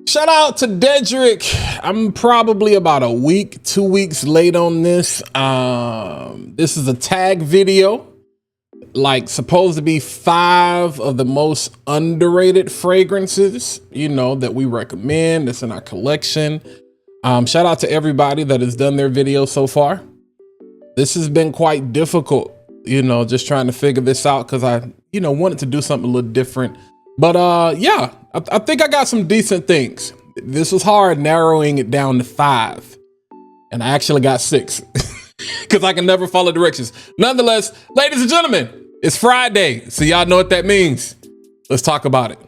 Shout out to Dedrick. I'm probably about a week, 2 weeks late on this. This is a tag video, like supposed to be 5 of the most underrated fragrances, that we recommend. That's in our collection. Shout out to everybody that has done their video so far. This has been quite difficult, just trying to figure this out because I, wanted to do something a little different. But yeah, I think I got some decent things. This was hard narrowing it down to 5. And I actually got 6 because I can never follow directions. Nonetheless, ladies and gentlemen, it's Friday. So y'all know what that means. Let's talk about it.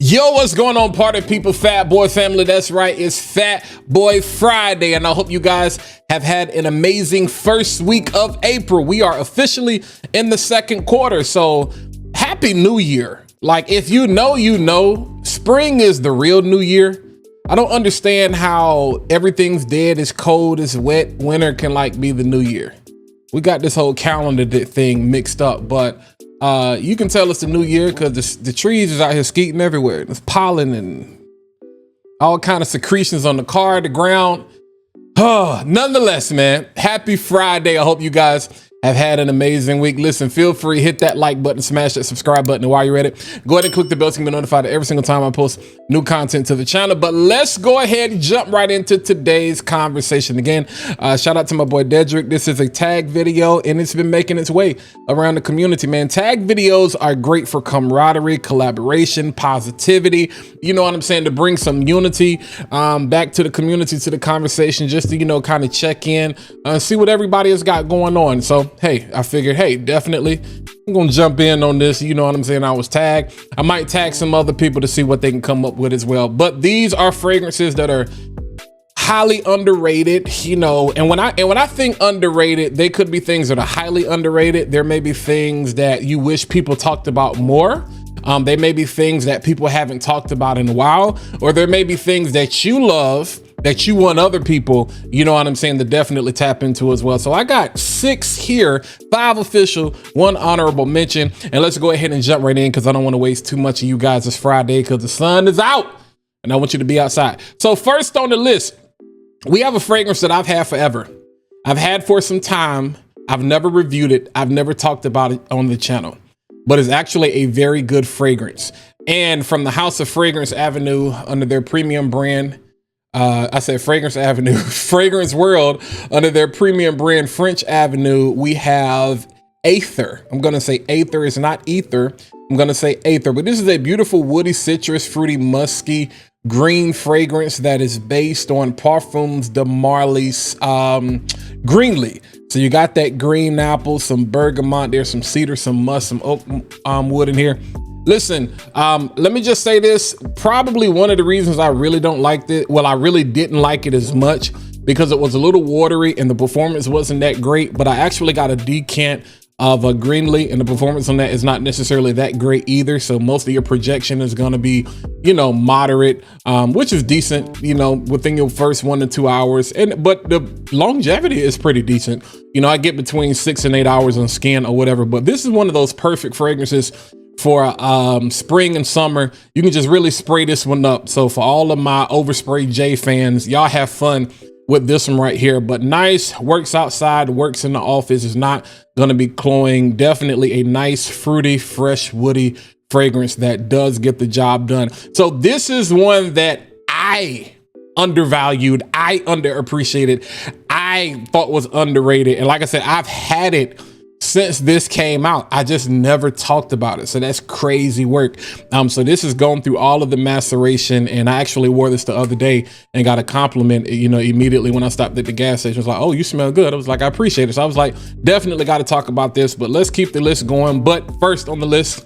Yo, what's going on, party people, Fat Boy family? That's right, it's Fat Boy Friday, and I hope you guys have had an amazing first week of April. We are officially in the second quarter, so Happy New Year. Like, if you know, spring is the real new year. I don't understand how everything's dead, it's cold, it's wet, winter can be the new year. We got this whole calendar thing mixed up, but you can tell it's the new year because the trees is out here skeeting everywhere. There's pollen and all kind of secretions on the car, the ground. Nonetheless, man, happy Friday. I hope you guys have had an amazing week. Listen, feel free, hit that like button, smash that subscribe button, and while you're at it, go ahead and click the bell to be notified every single time I post new content to the channel. But let's go ahead and jump right into today's conversation. Again, shout out to my boy Dedrick. This is a tag video, and it's been making its way around the community, man. Tag videos are great for camaraderie, collaboration, positivity, you know what I'm saying, to bring some unity back to the community, to the conversation, just to, kind of check in, see what everybody has got going on. So, hey, I figured, hey, definitely, I'm gonna jump in on this. You know what I'm saying? I was tagged. I might tag some other people to see what they can come up with as well. But these are fragrances that are highly underrated, and when I think underrated, they could be things that are highly underrated. There may be things that you wish people talked about more. They may be things that people haven't talked about in a while, or there may be things that you love that you want other people, you know what I'm saying, to definitely tap into as well. So I got 6 here, 5 official, 1 honorable mention, and let's go ahead and jump right in because I don't want to waste too much of you guys this Friday because the sun is out and I want you to be outside. So first on the list, we have a fragrance that I've had forever. I've had for some time. I've never reviewed it. I've never talked about it on the channel, but it's actually a very good fragrance. And from the House of Fragrance Avenue under their premium brand, I said Fragrance Avenue, Fragrance World under their premium brand French Avenue, we have Aether. I'm going to say Aether. It's not ether. I'm going to say Aether, but this is a beautiful woody, citrus, fruity, musky, green fragrance that is based on Parfums de Marly's Greenly. So you got that green apple, some bergamot, there's some cedar, some musk, some oak wood in here. Listen, let me just say this, probably one of the reasons I really don't like it. Well, I really didn't like it as much because it was a little watery and the performance wasn't that great, but I actually got a decant of a Greenly and the performance on that is not necessarily that great either. So most of your projection is going to be, moderate, which is decent, within your first 1 to 2 hours. But the longevity is pretty decent. I get between 6 and 8 hours on skin or whatever, but this is one of those perfect fragrances for spring and summer. You can just really spray this one up. So for all of my Overspray J fans, y'all have fun with this one right here. But nice, works outside, works in the office, is not gonna be cloying. Definitely a nice, fruity, fresh, woody fragrance that does get the job done. So this is one that I undervalued, I underappreciated, I thought was underrated. And like I said, I've had it since this came out. I just never talked about it. So that's crazy work. So this is going through all of the maceration, and I actually wore this the other day and got a compliment, immediately when I stopped at the gas station. I was like, oh, you smell good. I was like, I appreciate it. So I was like, definitely got to talk about this, but let's keep the list going. But first on the list,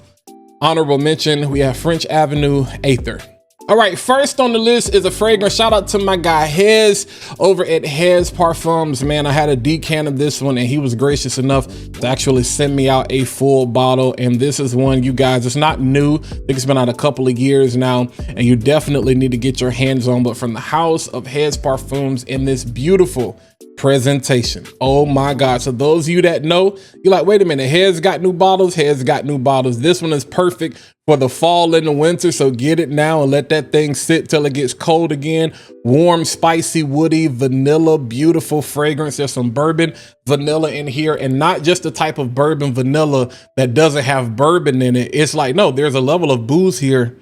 honorable mention, we have French Avenue Aether. All right, first on the list is a fragrance. Shout out to my guy Hez over at Hez Parfums. Man, I had a decant of this one and he was gracious enough to actually send me out a full bottle. And this is one, you guys, it's not new. I think it's been out a couple of years now, and you definitely need to get your hands on. But from the House of Hez Parfums in this beautiful presentation. Oh my God. So those of you that know, you're like, wait a minute, Hair's got new bottles. Hair's got new bottles. This one is perfect for the fall and the winter. So get it now and let that thing sit till it gets cold again. Warm, spicy, woody, vanilla, beautiful fragrance. There's some bourbon vanilla in here, and not just the type of bourbon vanilla that doesn't have bourbon in it. It's like, no, there's a level of booze here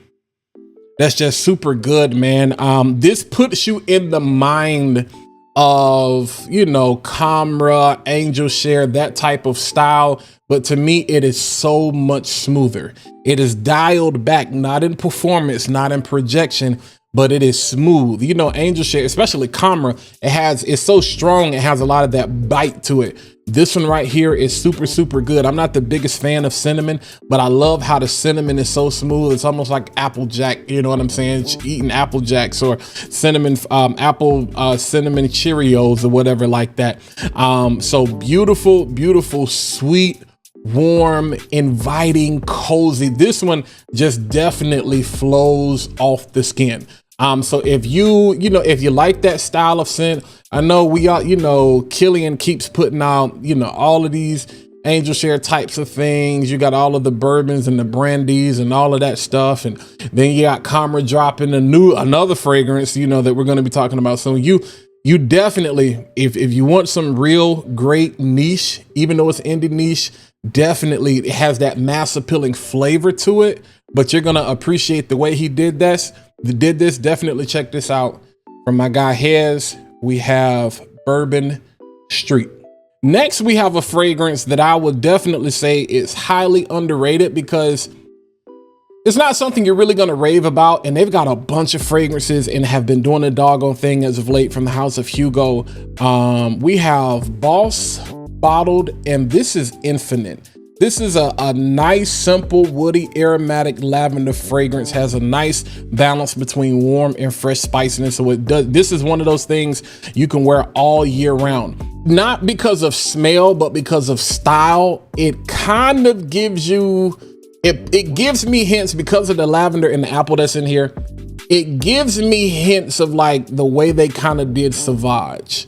that's just super good, man. This puts you in the mind of, you know, Camera, Angel Share, that type of style. But to me, it is so much smoother. It is dialed back, not in performance, not in projection, but it is smooth. You know, Angel Share, especially Camera, it's so strong. It has a lot of that bite to it. This one right here is super, super good. I'm not the biggest fan of cinnamon, but I love how the cinnamon is so smooth. It's almost like Applejack, you know what I'm saying? Eating Apple Jacks or cinnamon, cinnamon Cheerios or whatever like that. So beautiful, beautiful, sweet, warm, inviting, cozy. This one just definitely flows off the skin. So if if you like that style of scent, I know we are, Killian keeps putting out, all of these Angel Share types of things. You got all of the bourbons and the brandies and all of that stuff. And then you got Camera dropping another fragrance, that we're going to be talking about. So you definitely, if you want some real great niche, even though it's indie niche, definitely it has that mass appealing flavor to it, but you're going to appreciate the way he did this. Definitely check this out. From my guy Hez, we have Bourbon Street. Next, we have a fragrance that I would definitely say is highly underrated because it's not something you're really going to rave about. And they've got a bunch of fragrances and have been doing a doggone thing as of late from the House of Hugo. We have Boss Bottled, and this is Infinite. This is a nice, simple, woody, aromatic lavender fragrance. Has a nice balance between warm and fresh spiciness. So this is one of those things you can wear all year round. Not because of smell, but because of style. It kind of gives you, it gives me hints because of the lavender and the apple that's in here. It gives me hints of like the way they kind of did Sauvage.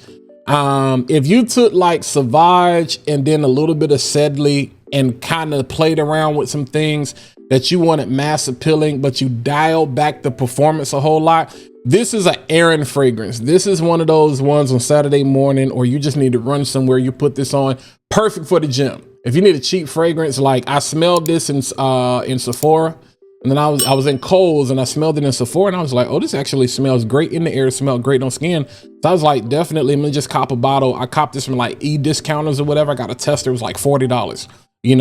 If you took like Sauvage and then a little bit of Sedley and kind of played around with some things that you wanted mass appealing, but you dial back the performance a whole lot, this is an errand fragrance. This is one of those ones on Saturday morning, or you just need to run somewhere. You put this on, perfect for the gym. If you need a cheap fragrance, like I smelled this in Sephora, and then I was in Kohl's and I smelled it in Sephora, and I was like, oh, this actually smells great in the air, smelled great on skin. So I was like, definitely, let me just cop a bottle. I copped this from like e-discounters or whatever. I got a tester, it was like $40.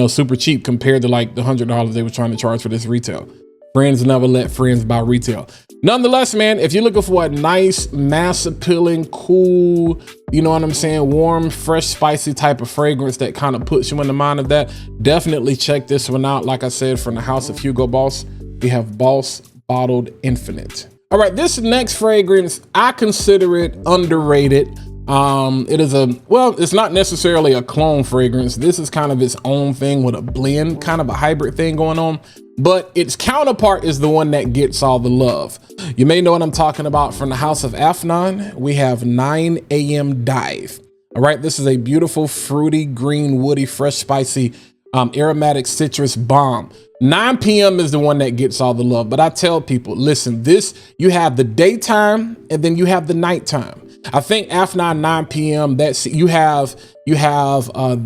Super cheap compared to like the $100 they were trying to charge for this retail. Friends never let friends buy retail. Nonetheless, man, if you're looking for a nice, mass appealing, cool, warm, fresh, spicy type of fragrance that kind of puts you in the mind of that, definitely check this one out. Like I said, from the House of Hugo Boss, we have Boss Bottled Infinite. All right, this next fragrance, I consider it underrated. It's not necessarily a clone fragrance. This is kind of its own thing with a blend, kind of a hybrid thing going on, but its counterpart is the one that gets all the love. You may know what I'm talking about. From the House of Afnan, we have 9 AM Dive. All right, this is a beautiful, fruity, green, woody, fresh, spicy, aromatic citrus bomb. 9 PM is the one that gets all the love, but I tell people, listen, you have the daytime and then you have the nighttime. I think Afnan 9 PM, that's you have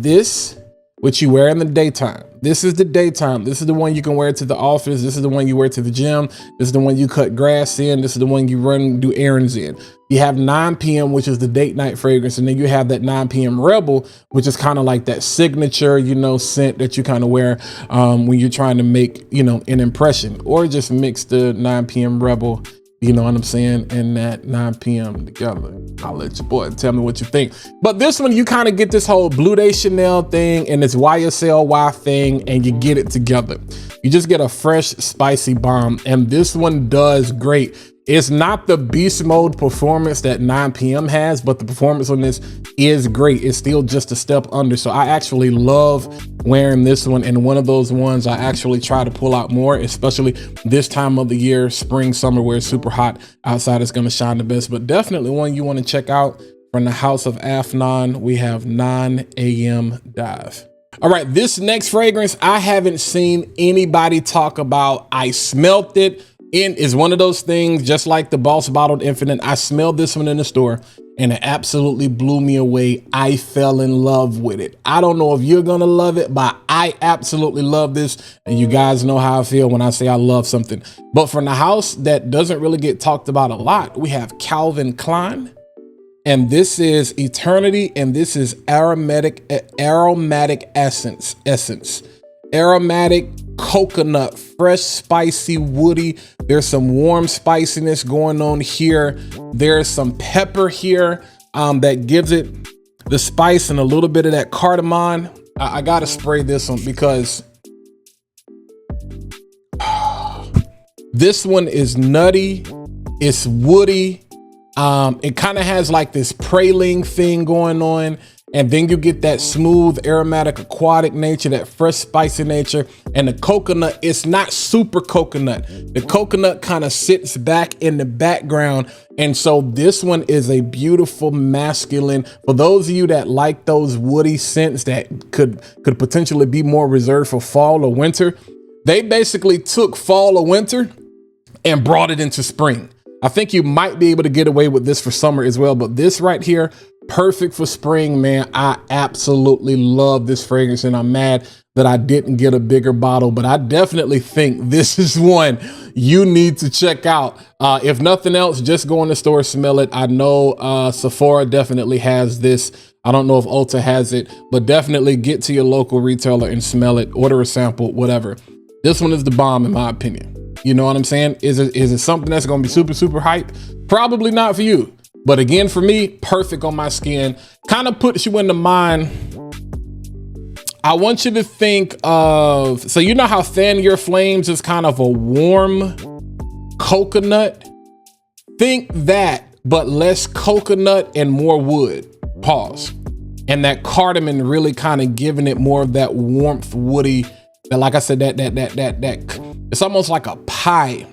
this, which you wear in the daytime. This is the daytime. This is the one you can wear to the office. This is the one you wear to the gym. This is the one you cut grass in. This is the one you do errands in. You have 9 PM, which is the date night fragrance. And then you have that 9 PM Rebel, which is kind of like that signature, scent that you kind of wear when you're trying to make, an impression, or just mix the 9 PM Rebel, you know what I'm saying, and that 9 PM together. I'll let your boy tell me what you think. But this one, you kind of get this whole Blue Day Chanel thing and this YSLY thing, and you get it together. You just get a fresh, spicy bomb, and this one does great. It's not the beast mode performance that 9 PM has, but the performance on this is great. It's still just a step under. So I actually love wearing this one, and one of those ones I actually try to pull out more, especially this time of the year, spring, summer, where it's super hot outside. It's going to shine the best, but definitely one you want to check out From the house of Afnan, we have 9 a.m. Dive. All right, this next fragrance, I haven't seen anybody talk about. I smelt it. It is one of those things, just like the Boss Bottled Infinite. I smelled this one in the store and it absolutely blew me away. I fell in love with it. I don't know if you're gonna love it, but I absolutely love this. And you guys know how I feel when I say I love something. But from the house that doesn't really get talked about a lot, we have Calvin Klein. And this is Eternity, and this is aromatic essence. Aromatic coconut, fresh, spicy, woody. There's some warm spiciness going on here. There's some pepper here that gives it the spice and a little bit of that cardamom. I gotta spray this one because this one is nutty. It's woody. It kind of has like this praline thing going on. And then you get that smooth, aromatic, aquatic nature, that fresh, spicy nature. And the coconut, it's not super coconut. The coconut kind of sits back in the background. And so this one is a beautiful masculine. For those of you that like those woody scents that could potentially be more reserved for fall or winter, they basically took fall or winter and brought it into spring. I think you might be able to get away with this for summer as well, but this right here, perfect for spring, man. I absolutely love this fragrance and I'm mad that I didn't get a bigger bottle, but I definitely think this is one you need to check out. If nothing else, just go in the store, smell it. I know Sephora definitely has this. I don't know if Ulta has it, but definitely get to your local retailer and smell it, order a sample, whatever. This one is the bomb in my opinion. You know what I'm saying? Is it something that's going to be super, super hype? Probably not for you. But again, for me, perfect on my skin. Kind of puts you in the mind. I want you to think of, so you know how Fan Your Flames is kind of a warm coconut? Think that, but less coconut and more wood. Pause. And that cardamom really kind of giving it more of that warmth, woody. That, like I said, that it's almost like a pie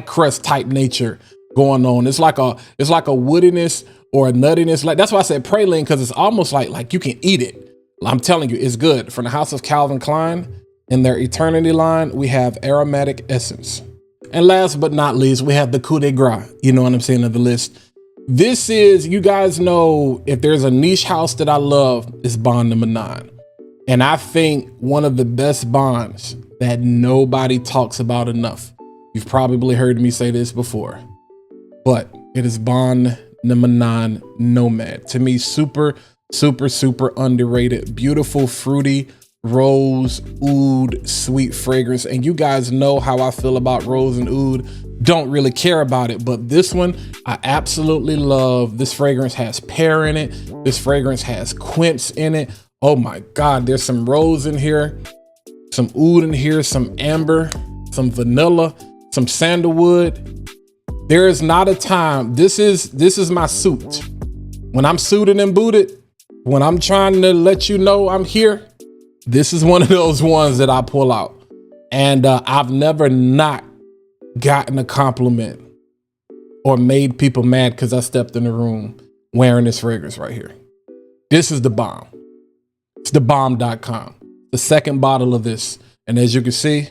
crust type nature going on. It's like a woodiness or a nuttiness. Like that's why I said praline, because it's almost like you can eat it. I'm telling you, it's good. From the house of Calvin Klein, in their Eternity line, we have aromatic essence. And last but not least, we have the coup de grace. You know what I'm saying, of the list. This is, you guys know, if there's a niche house that I love, it's bond number 9. And I think one of the best bonds that nobody talks about enough. You've probably heard me say this before, but it is bond number 9, Nomad. To me, super, super, super underrated. Beautiful, fruity, rose, oud, sweet fragrance. And you guys know how I feel about rose and oud. Don't really care about it, but this one I absolutely love. This fragrance has pear in it. This fragrance has quince in it. Oh my God, there's some rose in here, some oud in here, some amber, some vanilla, some sandalwood. There is not a time. This is my suit. When I'm suited and booted, when I'm trying to let you know I'm here, this is one of those ones that I pull out. And I've never not gotten a compliment or made people mad because I stepped in the room wearing this fragrance right here. This is the bomb. It's thebomb.com. The second bottle of this. And as you can see,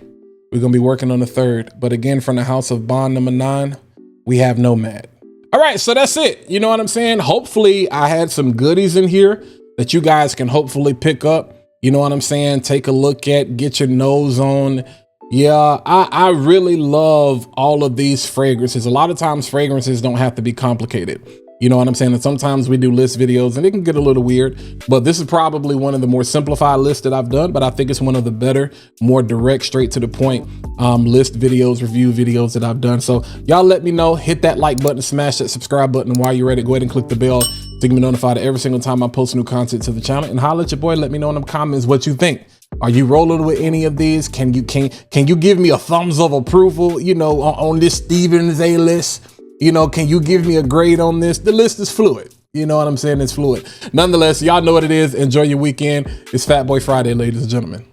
we're going to be working on the third. But again, from the house of bond number 9, we have Nomad. All right, so that's it. You know what I'm saying? Hopefully I had some goodies in here that you guys can hopefully pick up. You know what I'm saying? Take a look at, get your nose on. Yeah, I really love all of these fragrances. A lot of times fragrances don't have to be complicated. You know what I'm saying? And sometimes we do list videos and it can get a little weird, but this is probably one of the more simplified lists that I've done, but I think it's one of the better, more direct, straight to the point list videos, review videos that I've done. So y'all let me know, hit that like button, smash that subscribe button. And while you're ready, go ahead and click the bell to get me notified every single time I post new content to the channel, and holla at your boy. Let me know in the comments what you think. Are you rolling with any of these? Can you give me a thumbs of approval, you know, on this Stevens A list? You know, can you give me a grade on this? The list is fluid. You know what I'm saying? It's fluid. Nonetheless, y'all know what it is. Enjoy your weekend. It's Fat Boy Friday, ladies and gentlemen.